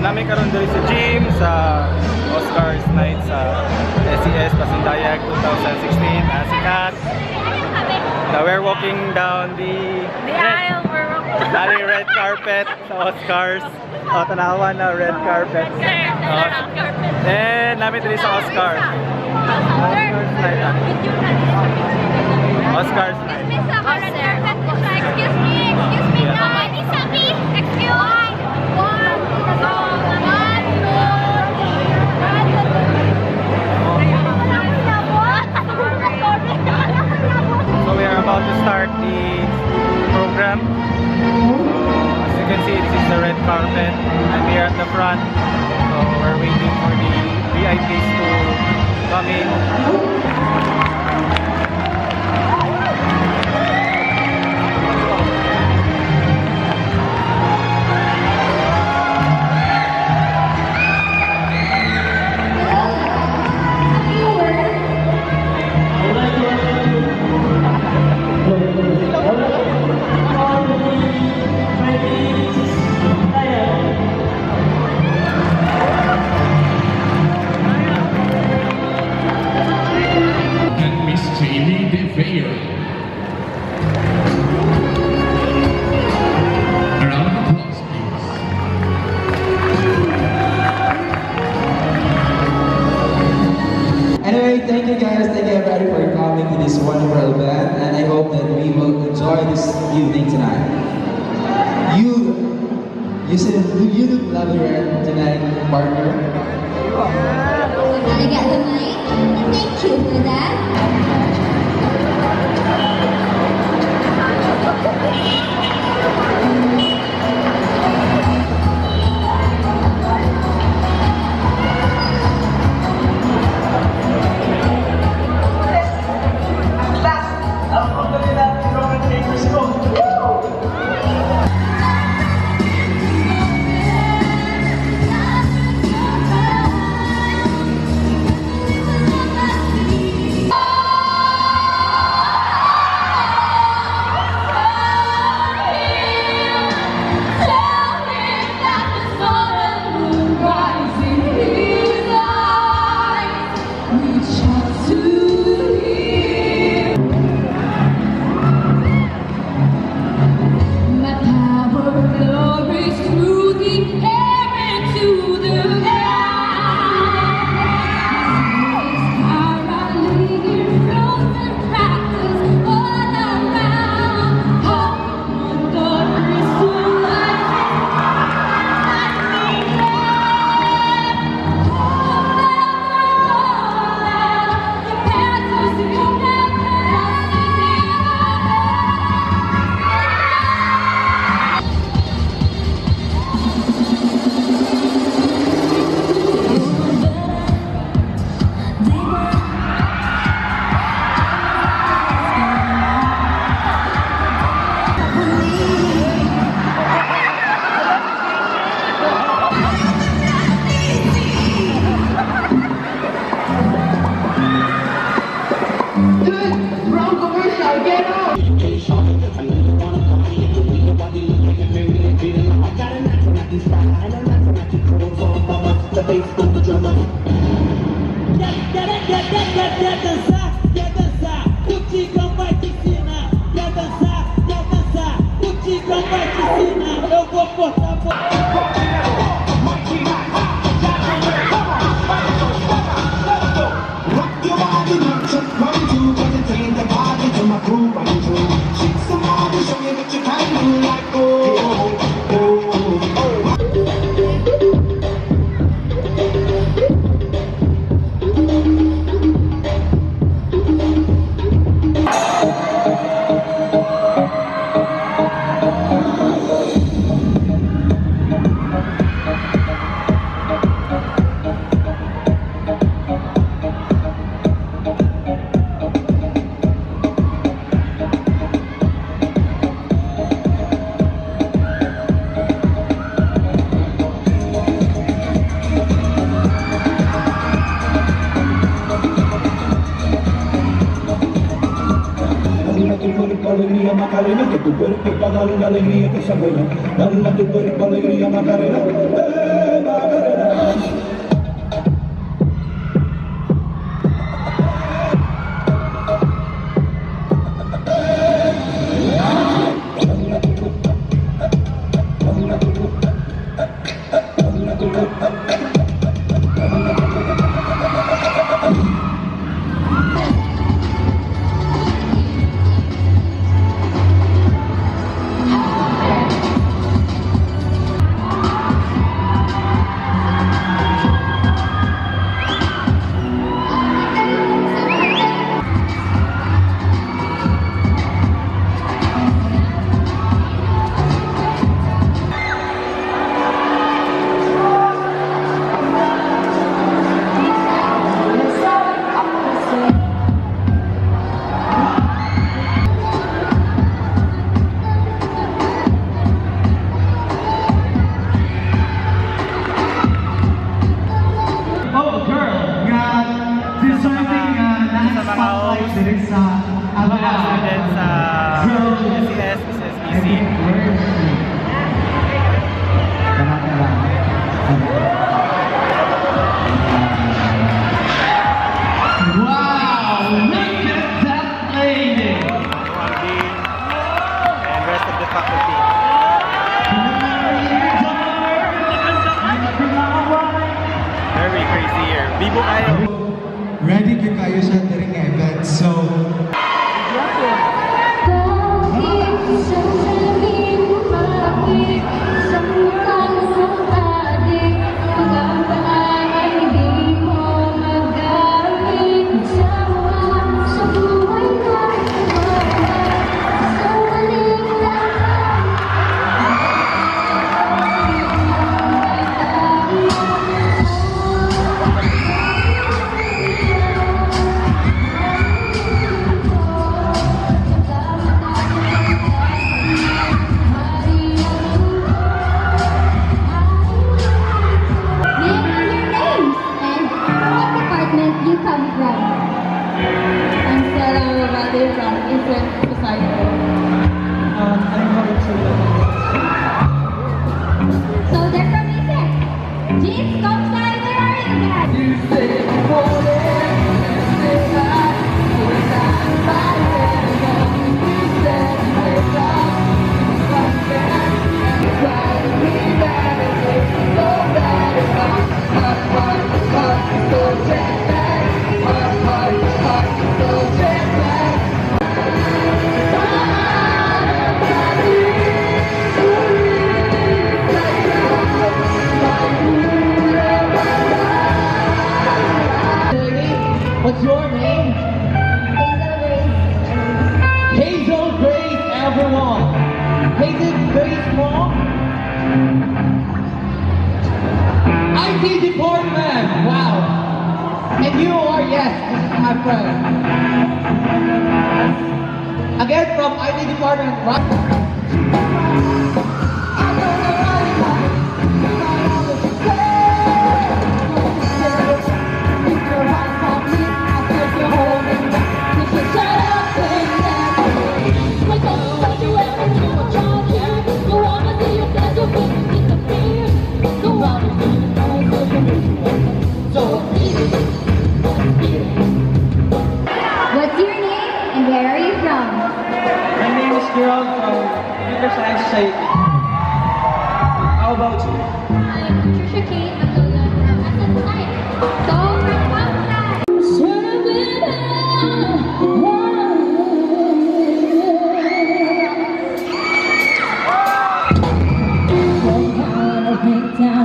Namin karon diri sa gym sa Oscars night sa SES Pasundayag 2016 as Kat. Now we're walking down the aisle. We're walking red carpet sa Oscars. Tanawan na red carpet. And namin diri sa Oscars. Oscars night. Oscars night. Excuse me. No, I need something. Excuse me. So we are about to start the program. As you can see, this is the red carpet. I'm here at the front. So we're waiting for the VIPs to come in. Anyway, thank you guys, thank you everybody for coming to this wonderful event, and I hope that we will enjoy this evening tonight. You look lovely right tonight, partner. I got the mic. Thank you for that. tu cuerpo alegría Macarena, que tu cuerpo es para darle alegría que esa buena. Dale a tu cuerpo alegría Macarena, Macarena. Oh, girl, nga deserving na spotlight din sa Mga students sa SES, SSEC. Wow, look at that lady! And rest of the faculty. Very crazy year. Bibo kayo. Ready ka kayo sa daring event, so You come from? I'm Sarah Rabate from Eastern Poseidon. So they're from Eastern. Jeans, come side, where are you guys? what's your name? Hazel Grace everyone. Hazel Grace mom? IT department, wow. And you are, yes, this is my friend. Again from IT department, right? What's your name and where are you from? My name is Gerald from Computer Science Society. How about you? I'm Patricia Kate Abdullah from Asset Science. So, from outside.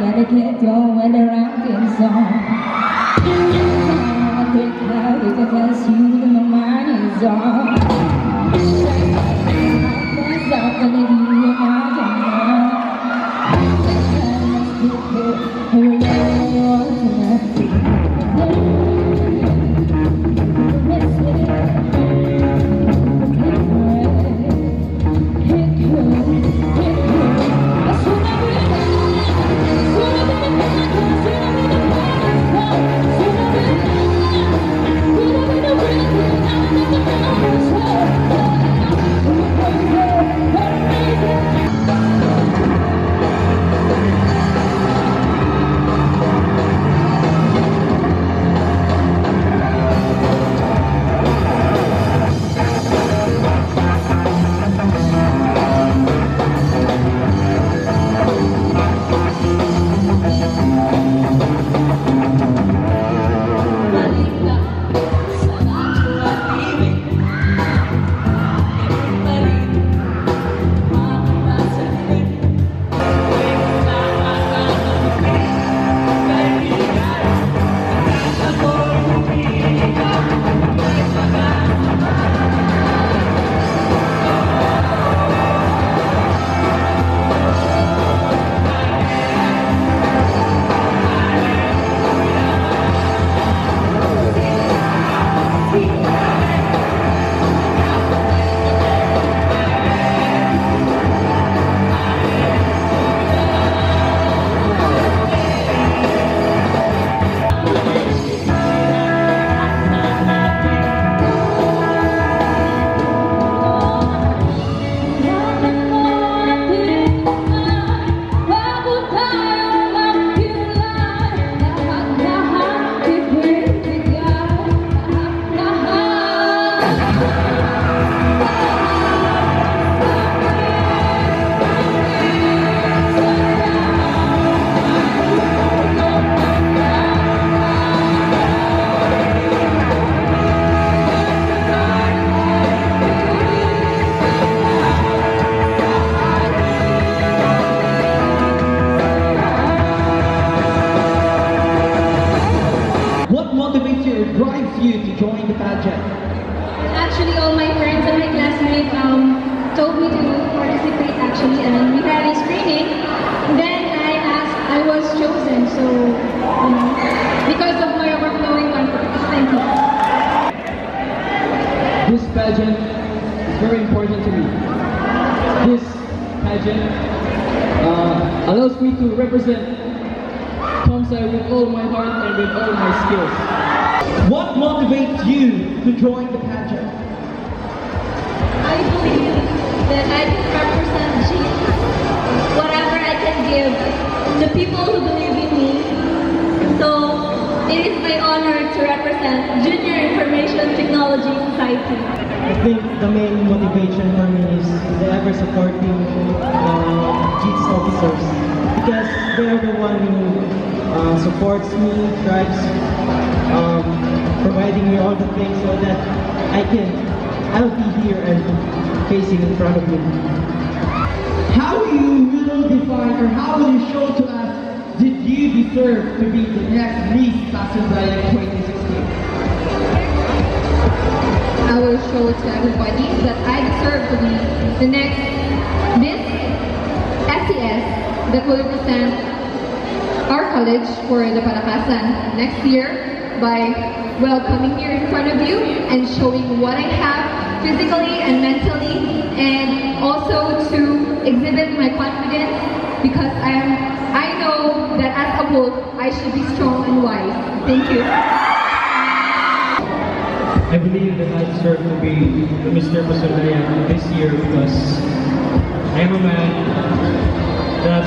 Gotta get going around in song. I think how it because you and my mind is on. I'm gonna give you my time. told me to participate actually, and we had a screening. Then I was chosen, so because of my overflowing confidence. Thank you. This pageant is very important to me. This pageant allows me to represent Kansai with all my heart and with all my skills. What motivates you to join the pageant? I believe that I can represent Jesus. Whatever I can give the people who believe in me. So it is my honor to represent Junior Information Technology Society. I think the main motivation for me is the ever supporting GITS officers, because they are the one who supports me, drives, providing me all the things so that I'll be here and facing in front of you. How you will define or how will you show to us did you deserve to be the next Miss Pasundayan 2016? I will show to everybody that I deserve to be the next Miss SES that will represent our college for the Palakasan next year by coming here in front of you and showing what I have physically and mentally, and also to exhibit my confidence, because I know that as a wolf I should be strong and wise. Thank you. I believe that I deserve to be Mr. Pasundayan this year because I am a man that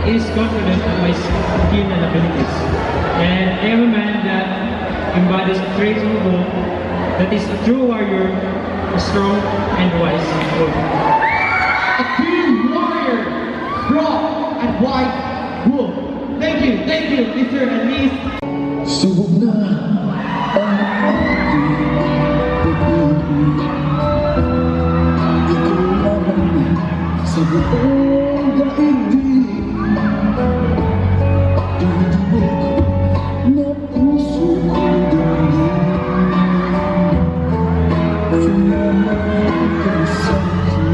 is confident in my skill and abilities. And I am a man that embodies the traits of a wolf, that is a true warrior, a strong and wise wolf. A true warrior, strong and wise wolf. Thank you, Mr. and Miss. Subok na ang ating pag-ibig. Ikaw lamang sa buong daigdig. Tinutubok na puso ko'y damdamin. Salamat ka sa akin.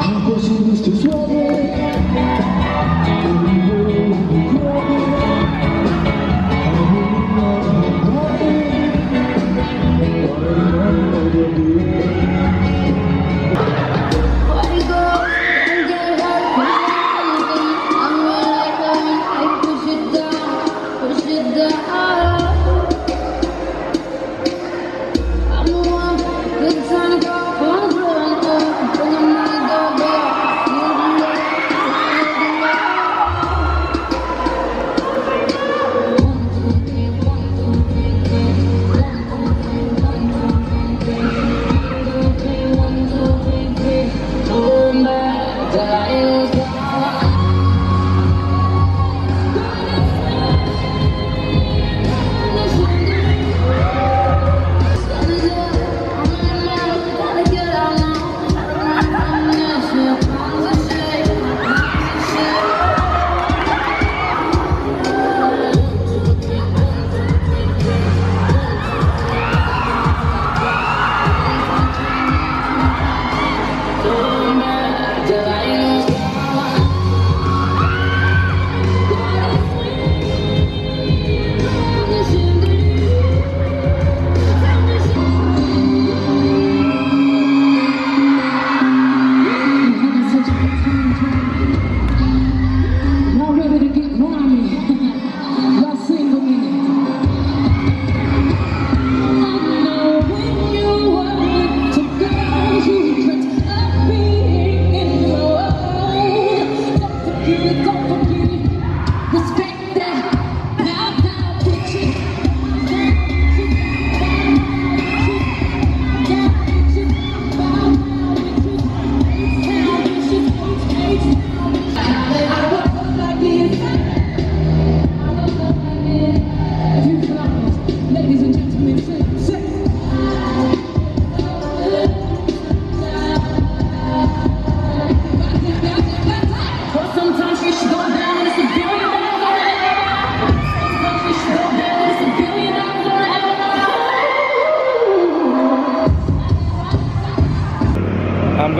Ako si Mr. Suave. Good son,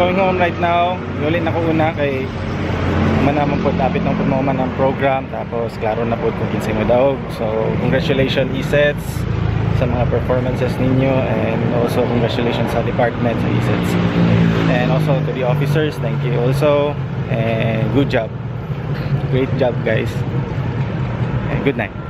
going home right now. Ulit na ko una kay manaman po tapit ng pagmaman ng program, tapos klaro na po kung kinsay mo daog. So congratulations ESETS sa mga performances ninyo, and also congratulations sa department sa ESETS, and also to the officers, thank you also, and good job, great job guys, and good night.